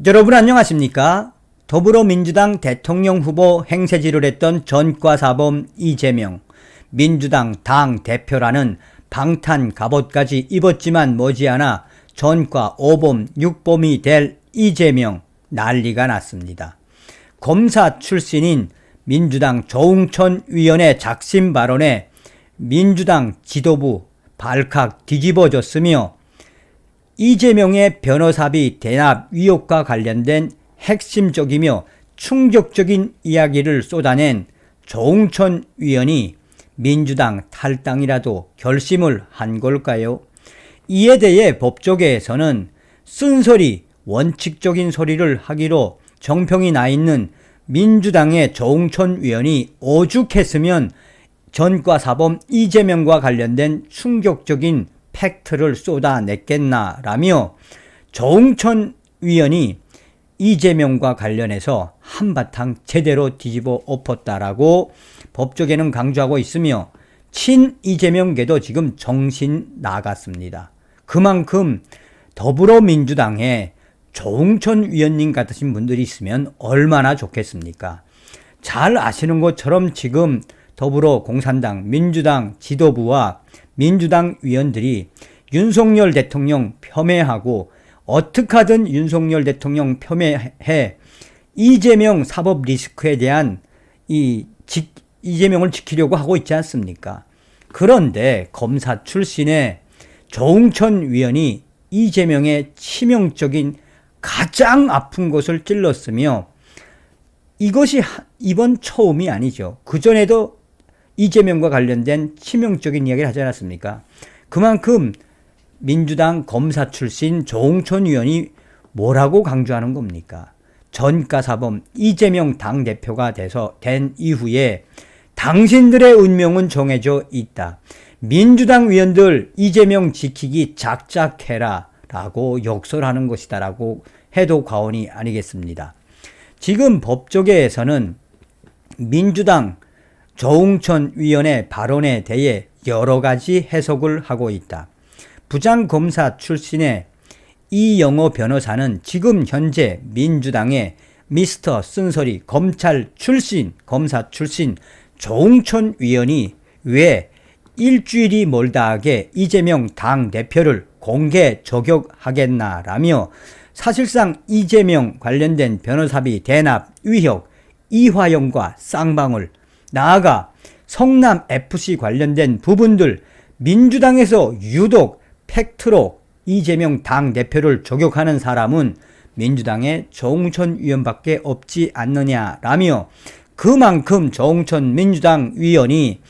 여러분 안녕하십니까? 더불어민주당 대통령 후보 행세지를 했던 전과사범 이재명, 민주당 당 대표라는 방탄 갑옷까지 입었지만 머지않아 전과 5범, 6범이 될 이재명, 난리가 났습니다. 검사 출신인 민주당 조응천 위원의 작심 발언에 민주당 지도부 발칵 뒤집어졌으며 이재명의 변호사비 대납 의혹과 관련된 핵심적이며 충격적인 이야기를 쏟아낸 조응천 위원이 민주당 탈당이라도 결심을 한 걸까요? 이에 대해 법조계에서는 쓴소리, 원칙적인 소리를 하기로 정평이 나 있는 민주당의 조응천 위원이 오죽했으면 전과사범 이재명과 관련된 충격적인 팩트를 쏟아냈겠나라며 조응천 위원이 이재명과 관련해서 한바탕 제대로 뒤집어 엎었다라고 법조계는 강조하고 있으며 친 이재명계도 지금 정신 나갔습니다. 그만큼 더불어민주당에 조응천 위원님 같으신 분들이 있으면 얼마나 좋겠습니까? 잘 아시는 것처럼 지금 더불어공산당, 민주당 지도부와 민주당 위원들이 윤석열 대통령 폄훼하고 어떻게 하든 윤석열 대통령 폄훼해 이재명 사법 리스크에 대한 이재명을 지키려고 하고 있지 않습니까? 그런데 검사 출신의 조응천 위원이 이재명의 치명적인 가장 아픈 것을 찔렀으며 이것이 이번 처음이 아니죠. 그전에도 이재명과 관련된 치명적인 이야기를 하지 않았습니까? 그만큼 민주당 검사 출신 조응천 위원이 뭐라고 강조하는 겁니까? 전과사범 이재명 당대표가 된 이후에 당신들의 운명은 정해져 있다. 민주당 위원들 이재명 지키기 작작해라 라고 욕설하는 것이다 라고 해도 과언이 아니겠습니다. 지금 법조계에서는 민주당 조응천 위원의 발언에 대해 여러 가지 해석을 하고 있다. 부장검사 출신의 이영호 변호사는 지금 현재 민주당의 미스터 쓴소리 검사 출신 조응천 위원이 왜 일주일이 멀다 하게 이재명 당대표를 공개 저격하겠나라며 사실상 이재명 관련된 변호사비 대납 의혹, 이화영과 쌍방울, 나아가 성남FC 관련된 부분들 민주당에서 유독 팩트로 이재명 당대표를 저격하는 사람은 민주당의 조응천 위원밖에 없지 않느냐라며 그만큼 조응천 민주당 위원이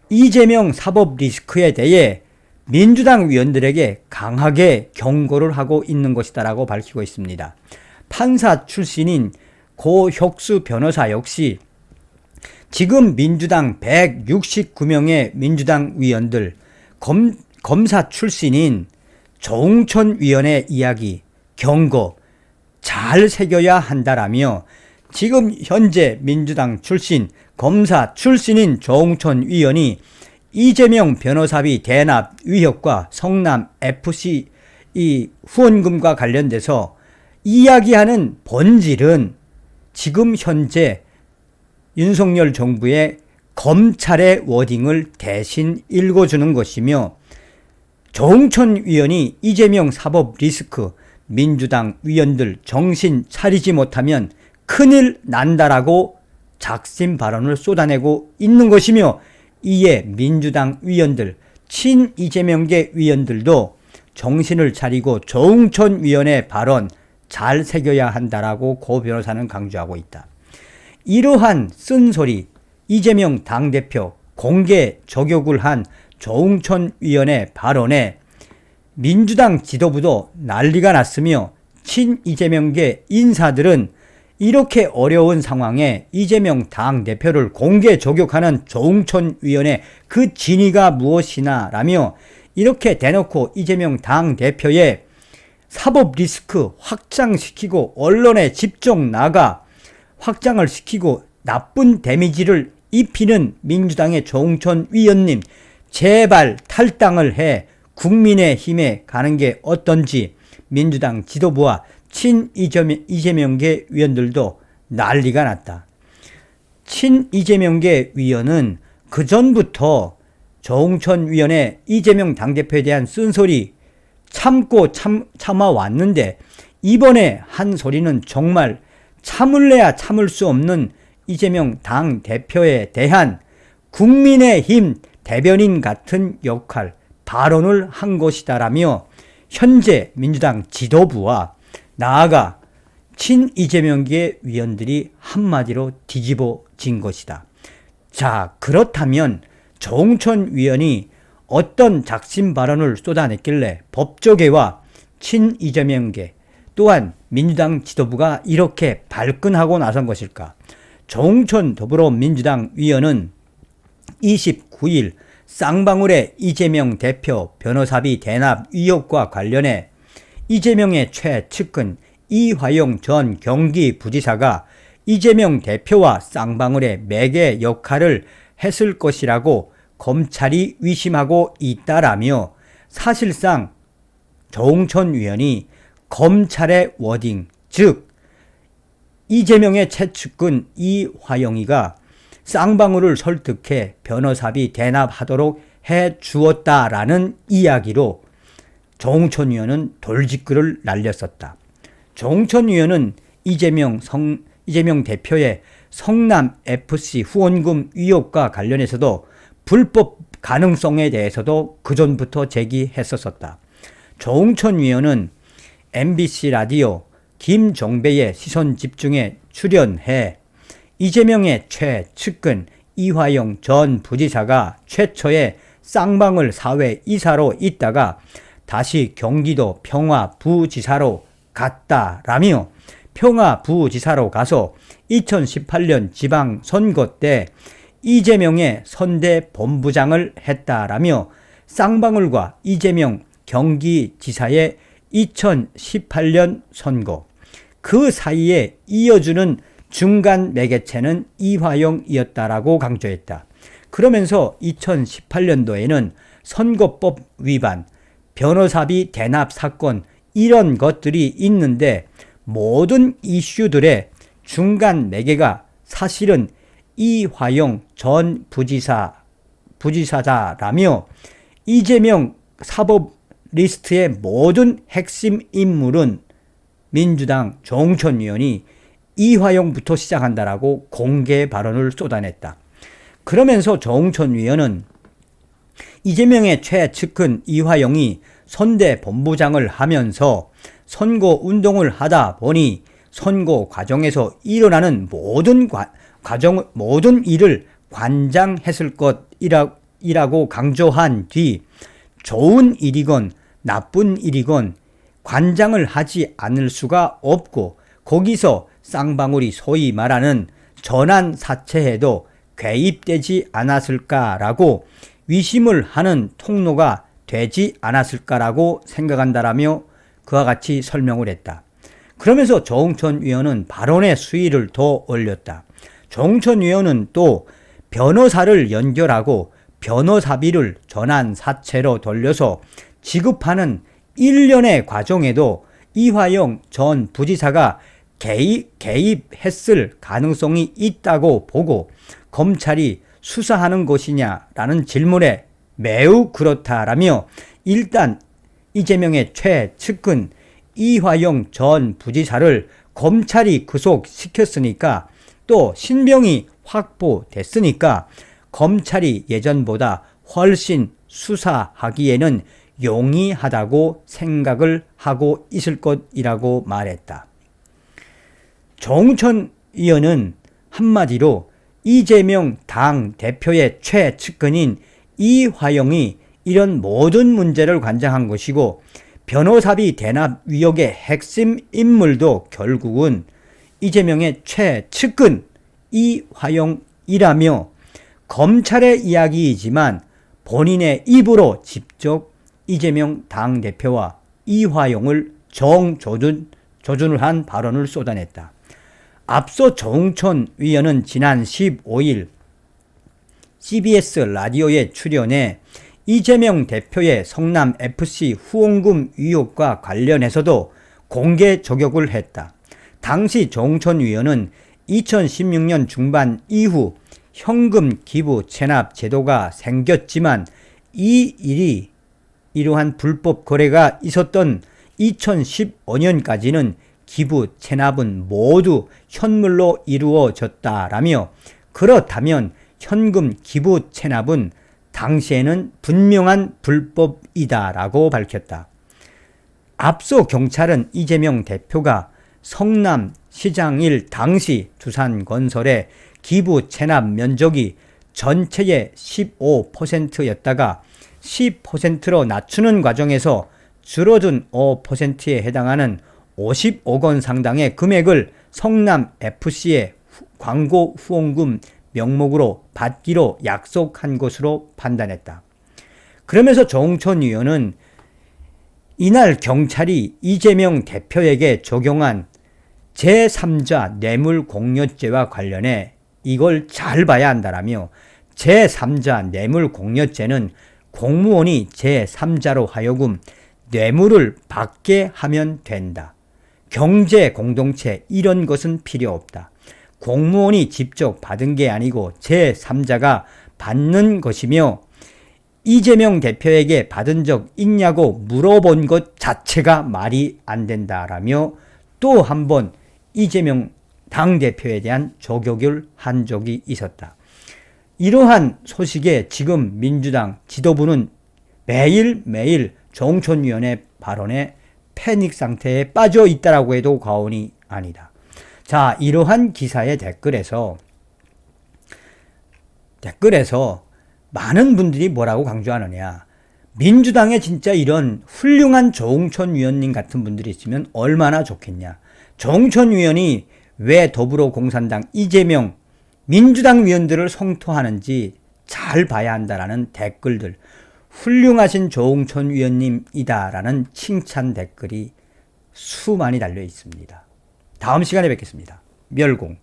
이재명 사법 리스크에 대해 민주당 위원들에게 강하게 경고를 하고 있는 것이다라고 밝히고 있습니다. 판사 출신인 고혁수 변호사 역시 지금 민주당 169명의 민주당 위원들 검사 출신인 조응천 위원의 이야기, 경고 잘 새겨야 한다라며 지금 현재 민주당 출신 검사 출신인 조응천 위원이 이재명 변호사비 대납 의혹과 성남FC 이 후원금과 관련돼서 이야기하는 본질은 지금 현재 윤석열 정부의 검찰의 워딩을 대신 읽어주는 것이며 조응천 위원이 이재명 사법 리스크 민주당 위원들 정신 차리지 못하면 큰일 난다라고 작심 발언을 쏟아내고 있는 것이며 이에 민주당 위원들 친 이재명계 위원들도 정신을 차리고 조응천 위원의 발언 잘 새겨야 한다라고 고 변호사는 강조하고 있다. 이러한 쓴소리 이재명 당대표 공개 저격을 한 조응천 위원의 발언에 민주당 지도부도 난리가 났으며 친 이재명계 인사들은 이렇게 어려운 상황에 이재명 당대표를 공개 저격하는 조응천 위원의 그 진위가 무엇이나 라며 이렇게 대놓고 이재명 당대표의 사법 리스크 확장시키고 언론에 집중 나가 확장을 시키고 나쁜 데미지를 입히는 민주당의 조응천 위원님 제발 탈당을 해 국민의힘에 가는 게 어떤지 민주당 지도부와 이재명계 위원들도 난리가 났다. 이재명계 위원은 그전부터 조홍천 위원의 이재명 당대표에 대한 쓴소리 참아왔는데 이번에 한 소리는 정말 참을래야 참을 수 없는 이재명 당대표에 대한 국민의힘 대변인 같은 역할, 발언을 한 것이다라며 현재 민주당 지도부와 나아가 이재명계 위원들이 한마디로 뒤집어진 것이다. 자, 그렇다면 조홍천 위원이 어떤 작심 발언을 쏟아냈길래 법조계와 이재명계 또한 민주당 지도부가 이렇게 발끈하고 나선 것일까? 조홍천 더불어민주당 위원은 29일 쌍방울의 이재명 대표 변호사비 대납 의혹과 관련해 이재명의 최측근 이화영 전 경기부지사가 이재명 대표와 쌍방울의 매개 역할을 했을 것이라고 검찰이 의심하고 있다라며 사실상 조홍천 위원이 검찰의 워딩, 즉 이재명의 최측근 이화영이가 쌍방울을 설득해 변호사비 대납하도록 해 주었다라는 이야기로 조홍천 위원은 돌직구를 날렸었다. 조홍천 위원은 이재명 대표의 성남FC 후원금 의혹과 관련해서도 불법 가능성에 대해서도 그전부터 제기했었다. 조홍천 위원은 MBC 라디오 김종배의 시선집중에 출연해 이재명의 최측근 이화영 전 부지사가 최초의 쌍방울 사회 이사로 있다가 다시 경기도 평화부지사로 갔다라며 평화부지사로 가서 2018년 지방선거 때 이재명의 선대본부장을 했다라며 쌍방울과 이재명 경기지사의 2018년 선거, 그 사이에 이어주는 중간 매개체는 이화영이었다라고 강조했다. 그러면서 2018년도에는 선거법 위반, 변호사비 대납 사건 이런 것들이 있는데 모든 이슈들의 중간 매개가 사실은 이화영 전 부지사다라며 이재명 사법 리스트의 모든 핵심 인물은 민주당 조홍천 위원이 이화영부터 시작한다라고 공개 발언을 쏟아냈다. 그러면서 조홍천 위원은 이재명의 최측근 이화영이 선대본부장을 하면서 선거 운동을 하다 보니 선거 과정에서 일어나는 모든 일을 관장했을 것이라고 강조한 뒤 좋은 일이건 나쁜 일이건 관장을 하지 않을 수가 없고 거기서 쌍방울이 소위 말하는 전환 사채에도 개입되지 않았을까라고 위심을 하는 통로가 되지 않았을까라고 생각한다라며 그와 같이 설명을 했다. 그러면서 조홍천 위원은 발언의 수위를 더 올렸다. 조홍천 위원은 또 변호사를 연결하고 변호사비를 전환 사채로 돌려서 지급하는 일련의 과정에도 이화영 전 부지사가 개입했을 가능성이 있다고 보고 검찰이 수사하는 것이냐라는 질문에 매우 그렇다라며 일단 이재명의 최측근 이화영 전 부지사를 검찰이 구속시켰으니까 또 신병이 확보됐으니까 검찰이 예전보다 훨씬 수사하기에는 용이하다고 생각을 하고 있을 것이라고 말했다. 조홍천 의원은 한마디로 이재명 당 대표의 최측근인 이화영이 이런 모든 문제를 관장한 것이고 변호사비 대납 의혹의 핵심 인물도 결국은 이재명의 최측근 이화영이라며 검찰의 이야기이지만 본인의 입으로 직접 이재명 당대표와 이화영을 정조준을 한 발언을 쏟아냈다. 앞서 조홍천 위원은 지난 15일 CBS 라디오에 출연해 이재명 대표의 성남FC 후원금 의혹과 관련해서도 공개 저격을 했다. 당시 조홍천 위원은 2016년 중반 이후 현금 기부 체납 제도가 생겼지만 이 일이 이러한 불법 거래가 있었던 2015년까지는 기부 체납은 모두 현물로 이루어졌다라며, 그렇다면 현금 기부 체납은 당시에는 분명한 불법이다라고 밝혔다. 앞서 경찰은 이재명 대표가 성남시장일 당시 두산건설의 기부 체납 면적이 전체의 15%였다가 10%로 낮추는 과정에서 줄어든 5%에 해당하는 50억 원 상당의 금액을 성남FC의 광고 후원금 명목으로 받기로 약속한 것으로 판단했다. 그러면서 조홍천 의원은 이날 경찰이 이재명 대표에게 적용한 제3자 뇌물공여죄와 관련해 이걸 잘 봐야 한다라며, 제3자 뇌물공여죄는 공무원이 제3자로 하여금 뇌물을 받게 하면 된다. 경제 공동체 이런 것은 필요 없다. 공무원이 직접 받은 게 아니고 제3자가 받는 것이며, 이재명 대표에게 받은 적 있냐고 물어본 것 자체가 말이 안 된다라며 또 한 번 이재명 당대표에 대한 저격을 한 적이 있었다. 이러한 소식에 지금 민주당 지도부는 매일매일 조홍천 위원의 발언에 패닉 상태에 빠져 있다라고 해도 과언이 아니다. 자, 이러한 기사의 댓글에서 많은 분들이 뭐라고 강조하느냐. 민주당에 진짜 이런 훌륭한 조홍천 위원님 같은 분들이 있으면 얼마나 좋겠냐. 조홍천 위원이 왜 더불어공산당 이재명 민주당 위원들을 성토하는지 잘 봐야 한다라는 댓글들, 훌륭하신 조홍천 위원님이다라는 칭찬 댓글이 수많이 달려 있습니다. 다음 시간에 뵙겠습니다. 멸공.